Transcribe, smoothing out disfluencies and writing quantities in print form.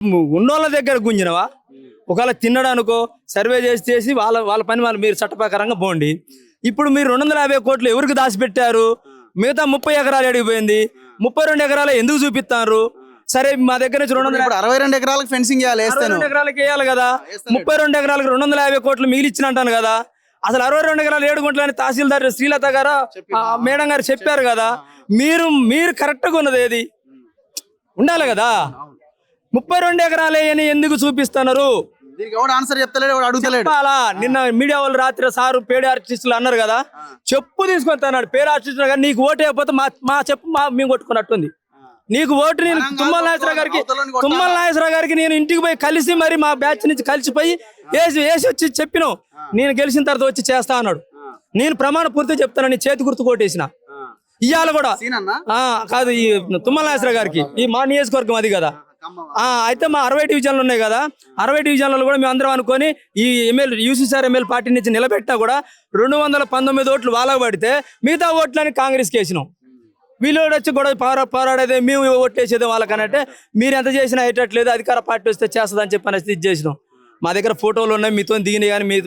ఉన్నోళ్ళ దగ్గర గుంజినవా? ఒకవేళ తినడానికో సర్వే చేసి వాళ్ళ వాళ్ళ పని వాళ్ళు మీరు చట్టప్రకారంగా పోండి. ఇప్పుడు మీరు 250 కోట్లు ఎవరికి దాచిపెట్టారు? మిగతా 30 ఎకరాలు ఎడిగిపోయింది. 32 ఎకరాలు ఎందుకు చూపిస్తారు? సరే మా దగ్గర నుంచి 62 ఎకరాలకు ఫెన్సింగ్ చేయాలి, 62 ఎకరాలకి వేయాలి కదా. 32 ఎకరాలకు 250 కోట్లు మిగిలిచ్చిన అంటాను కదా. అసలు 62 ఎకరాలు 7 గుంటలు అని తహసీల్దార్ శ్రీలత గారు మేడం గారు చెప్పారు కదా. మీరు కరెక్ట్గా ఉన్నది ఏది ఉండాలి కదా. 32 ఎకరాలే అని ఎందుకు చూపిస్తున్నారు? దీనికి ఎవడు ఆన్సర్ చెప్తలేడు, ఎవడు అడుగుతలేడు. చెప్పాలా? నిన్న మీడియా వాళ్ళు రాత్రి సారు పేడ ఆర్టిస్టులు అన్నారు కదా, చెప్పు తీసుకొని అన్నాడు. పేరు ఆర్టిస్టులు కానీ నీకు ఓటు అయిపోతే మా చెప్పు మేము కొట్టుకున్నట్టుంది. నీకు ఓటు నేను తుమ్మల నాగేశ్వరరావు గారికి నేను ఇంటికి పోయి కలిసి మరి మా బ్యాచ్ నుంచి కలిసిపోయి వేసి వచ్చి చెప్పినావు. నేను గెలిచిన తర్వాత వచ్చి చేస్తా అన్నాడు. నేను ప్రమాణ పూర్తి చెప్తాను, నీ చేతి గుర్తు కొట్టేసిన. ఇవాళ కూడా కాదు, ఈ తుమ్మల నాగేశ్వరరావు గారికి ఈ మా నియోజకవర్గం అది కదా. అయితే మా 60 డివిజన్లు ఉన్నాయి కదా, 60 డివిజన్లలో కూడా మేము అందరం అనుకొని ఈ యూసీఆర్ ఎమ్మెల్యే పార్టీ నుంచి నిలబెట్టా కూడా 219 ఓట్లు వాళ్ళకు పడితే మిగతా ఓట్లని కాంగ్రెస్కి వేసినాం. వీళ్ళు వచ్చి గొడవ పోరాడేది మేము ఓట్లేసేది వాళ్ళకనంటే మీరు ఎంత చేసినా అయ్యేటట్లేదు, అధికార పార్టీ వస్తే చేస్తుందని చెప్పి అనేది ఇది చేసినాం. మా దగ్గర ఫోటోలు ఉన్నాయి, మీతో దిగినాయి కానీ